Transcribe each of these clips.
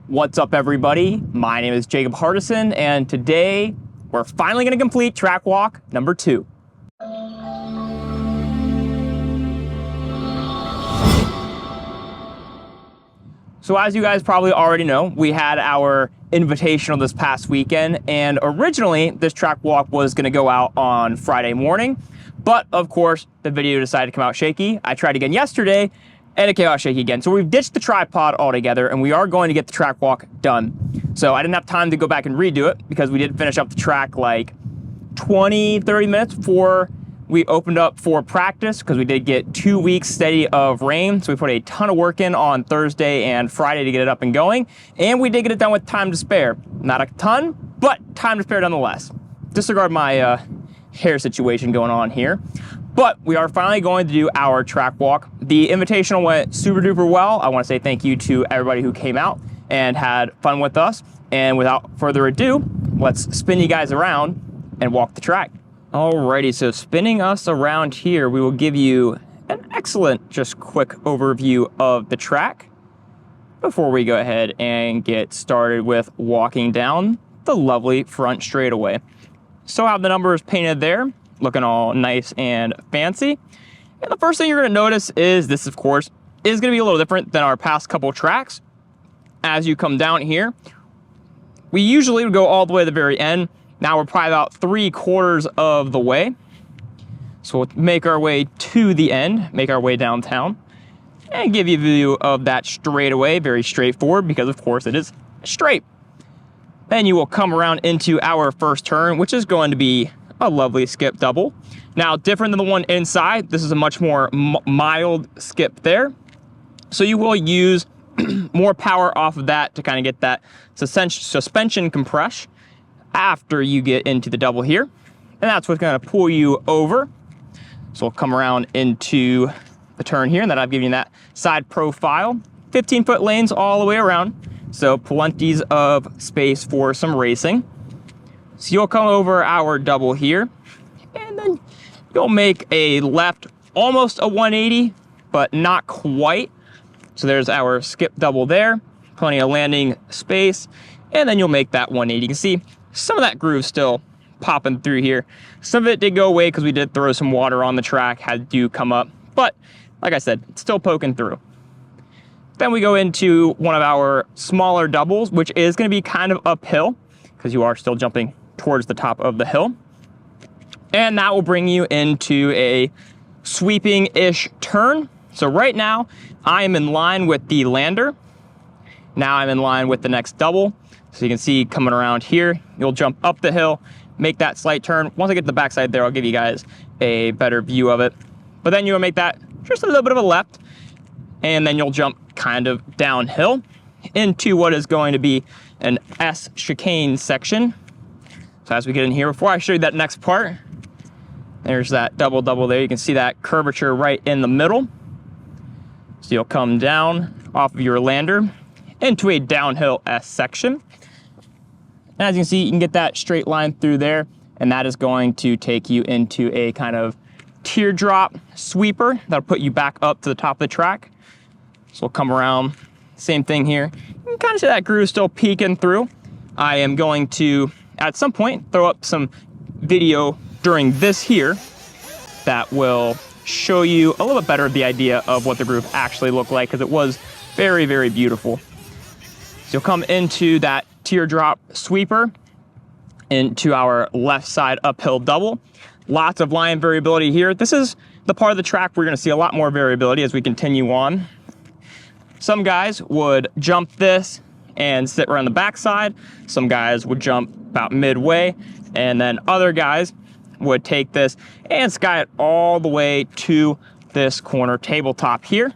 What's up, everybody? My name is Jacob Hardison, and today we're finally going to complete track walk number 2. So as you guys probably already know, we had our Invitational this past weekend, and originally this track walk was going to go out on Friday morning, but of course the video decided to come out shaky. I tried again yesterday, and it came out shaky again. So we've ditched the tripod altogether, and we are going to get the track walk done. So I didn't have time to go back and redo it because we did finish up the track like 20-30 minutes before we opened up for practice, because we did get 2 weeks steady of rain. So we put a ton of work in on Thursday and Friday to get it up and going, and we did get it done with time to spare. Not a ton, but time to spare nonetheless. Disregard my hair situation going on here. But we are finally going to do our track walk. The Invitational went super duper well. I want to say thank you to everybody who came out and had fun with us. And without further ado, let's spin you guys around and walk the track. Alrighty, so spinning us around here, we will give you an excellent, just quick overview of the track before we go ahead and get started with walking down the lovely front straightaway. So I have the numbers painted there, looking all nice and fancy. And the first thing you're going to notice is this, of course, is going to be a little different than our past couple tracks. As you come down here, we usually would go all the way to the very end. Now we're probably about 3/4 of the way. So we'll make our way to the end, make our way downtown, and give you a view of that straightaway. Very straightforward because, of course, it is straight. Then you will come around into our first turn, which is going to be a lovely skip double. Now, different than the one inside, this is a much more mild skip there. So you will use more power off of that to kind of get that suspension compress after you get into the double here. And that's what's going to pull you over. So we'll come around into the turn here, and then I've given you that side profile. 15-foot lanes all the way around, so plenty of space for some racing. So you'll come over our double here, and then you'll make a left, almost a 180, but not quite. So there's our skip double there, plenty of landing space, and then you'll make that 180. You can see some of that groove still popping through here. Some of it did go away because we did throw some water on the track, had to come up, but like I said, it's still poking through. Then we go into one of our smaller doubles, which is going to be kind of uphill because you are still jumping towards the top of the hill. And that will bring you into a sweeping-ish turn. So right now, I am in line with the lander. Now I'm in line with the next double. So you can see coming around here, you'll jump up the hill, make that slight turn. Once I get to the backside there, I'll give you guys a better view of it. But then you'll make that just a little bit of a left, and then you'll jump kind of downhill into what is going to be an S chicane section. So as we get in here, before I show you that next part, there's that double there. You can see that curvature right in the middle. So you'll come down off of your lander into a downhill S section. And as you can see, you can get that straight line through there, and that is going to take you into a kind of teardrop sweeper that'll put you back up to the top of the track. So we'll come around, same thing here. You can kind of see that groove still peeking through. I am going to, at some point, throw up some video during this here that will show you a little bit better the idea of what the groove actually looked like, because it was very, very beautiful. So you'll come into that teardrop sweeper into our left side uphill double. Lots of line variability here. This is the part of the track where you're going to see a lot more variability as we continue on. Some guys would jump this and sit around the backside. Some guys would jump about midway, and then other guys would take this and sky it all the way to this corner tabletop here.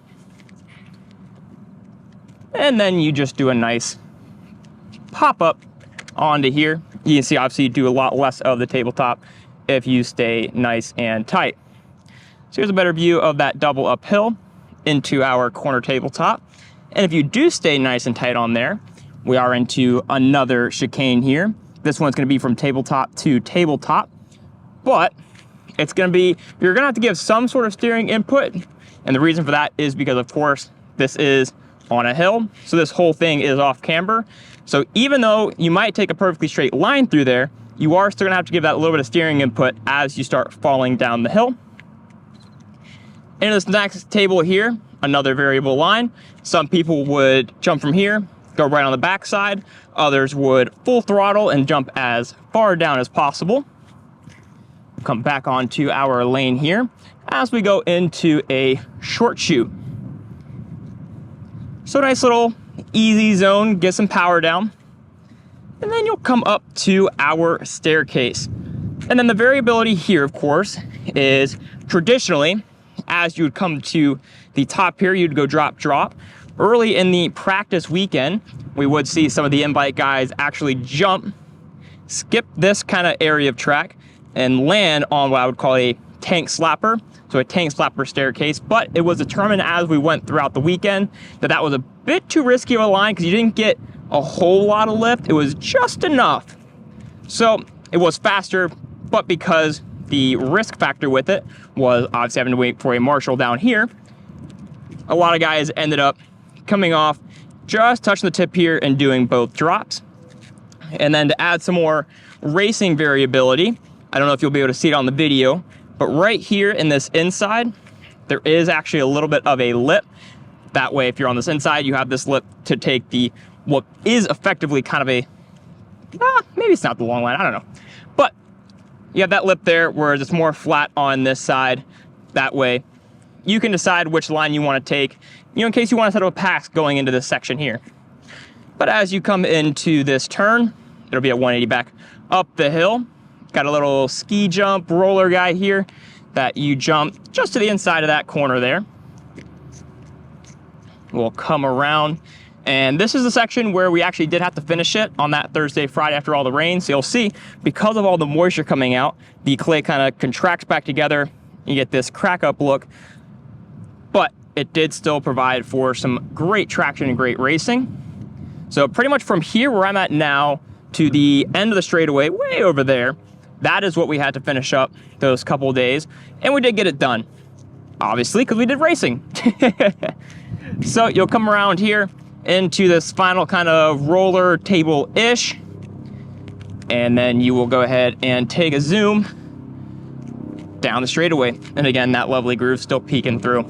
And then you just do a nice pop up onto here. You can see obviously you do a lot less of the tabletop if you stay nice and tight. So here's a better view of that double uphill into our corner tabletop. And if you do stay nice and tight on there, we are into another chicane here. This one's going to be from tabletop to tabletop, but it's going to be, you're going to have to give some sort of steering input. And the reason for that is because, of course, this is on a hill. So this whole thing is off camber. So even though you might take a perfectly straight line through there, you are still gonna have to give that a little bit of steering input as you start falling down the hill. In this next table here, another variable line. Some people would jump from here, go right on the backside. Others would full throttle and jump as far down as possible. Come back onto our lane here as we go into a short shoot. So nice little easy zone, get some power down. And then you'll come up to our staircase. And then the variability here, of course, is traditionally, as you would come to the top here, you'd go drop, drop. Early in the practice weekend, we would see some of the in-bike guys actually jump, skip this kind of area of track, and land on what I would call a tank slapper. So a tank slapper staircase, but it was determined as we went throughout the weekend that that was a bit too risky of a line because you didn't get a whole lot of lift. It was just enough. So it was faster, but because the risk factor with it was obviously having to wait for a marshal down here, a lot of guys ended up coming off, just touching the tip here and doing both drops. And then to add some more racing variability, I don't know if you'll be able to see it on the video, but right here in this inside, there is actually a little bit of a lip. That way, if you're on this inside, you have this lip to take the, what is effectively kind of a, maybe it's not the long line, I don't know. But you have that lip there, whereas it's more flat on this side. That way, you can decide which line you want to take, in case you want to set up a pass going into this section here. But as you come into this turn, it'll be a 180 back up the hill. Got a little ski jump roller guy here that you jump just to the inside of that corner there. We'll come around, and this is the section where we actually did have to finish it on that Thursday, Friday after all the rain. So you'll see, because of all the moisture coming out, the clay kind of contracts back together. You get this crack up look, but it did still provide for some great traction and great racing. So pretty much from here where I'm at now to the end of the straightaway, way over there, that is what we had to finish up those couple of days. And we did get it done, obviously, because we did racing. So you'll come around here into this final kind of roller table-ish. And then you will go ahead and take a zoom down the straightaway. And again, that lovely groove still peeking through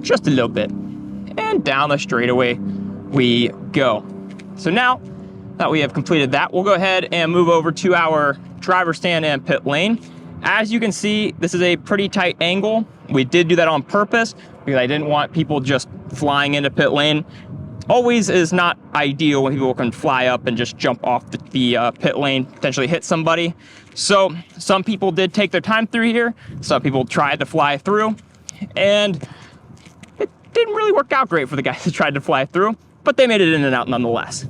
just a little bit. And down the straightaway we go. So now that we have completed that, we'll go ahead and move over to our driver stand and pit lane. As you can see, this is a pretty tight angle. We did do that on purpose because I didn't want people just flying into pit lane. Always is not ideal when people can fly up and just jump off the pit lane, potentially hit somebody. So some people did take their time through here. Some people tried to fly through, and it didn't really work out great for the guys that tried to fly through, but they made it in and out nonetheless.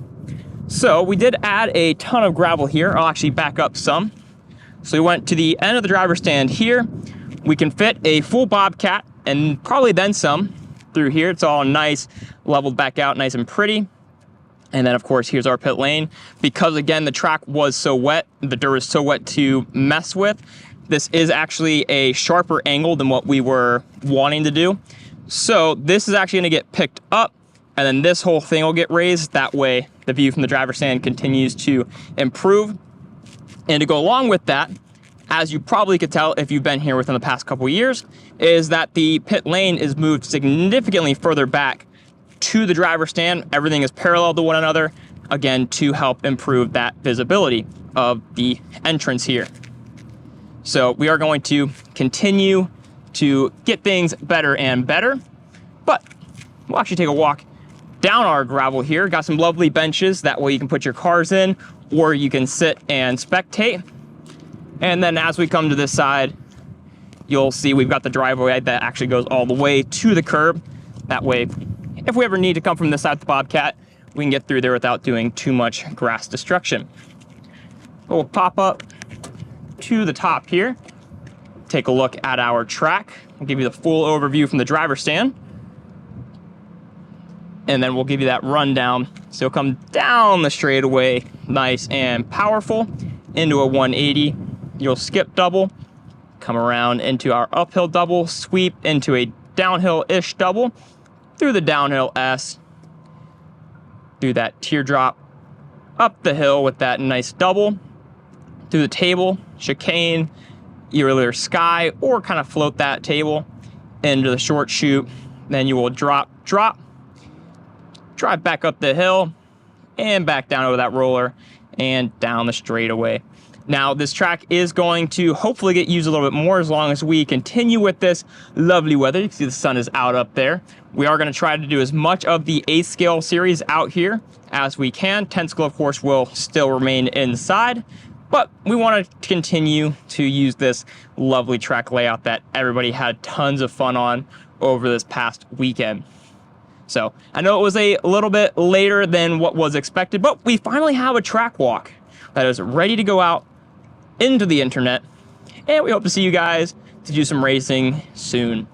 So we did add a ton of gravel here. I'll actually back up some. So we went to the end of the driver stand here. We can fit a full Bobcat and probably then some through here. It's all nice, leveled back out, nice and pretty. And then of course, here's our pit lane. Because again, the track was so wet, the dirt is so wet to mess with. This is actually a sharper angle than what we were wanting to do. So this is actually gonna get picked up, and then this whole thing will get raised. That way, the view from the driver's stand continues to improve. And to go along with that, as you probably could tell if you've been here within the past couple of years, is that the pit lane is moved significantly further back to the driver's stand. Everything is parallel to one another, again, to help improve that visibility of the entrance here. So we are going to continue to get things better and better, but we'll actually take a walk down our gravel here. Got some lovely benches, that way you can put your cars in, or you can sit and spectate. And then as we come to this side, you'll see we've got the driveway that actually goes all the way to the curb. That way, if we ever need to come from this side of the Bobcat, we can get through there without doing too much grass destruction. We'll pop up to the top here, take a look at our track. I'll give you the full overview from the driver's stand. And then we'll give you that rundown. So you'll come down the straightaway, nice and powerful, into a 180. You'll skip double, come around into our uphill double, sweep into a downhill-ish double, through the downhill S, through that teardrop, up the hill with that nice double, through the table, chicane, either sky, or kind of float that table into the short chute. Then you will drop, drive back up the hill, and back down over that roller, and down the straightaway. Now, this track is going to hopefully get used a little bit more as long as we continue with this lovely weather. You can see the sun is out up there. We are going to try to do as much of the 8th scale series out here as we can. 10th scale, of course, will still remain inside, but we want to continue to use this lovely track layout that everybody had tons of fun on over this past weekend. So I know it was a little bit later than what was expected, but we finally have a track walk that is ready to go out into the internet, and we hope to see you guys to do some racing soon.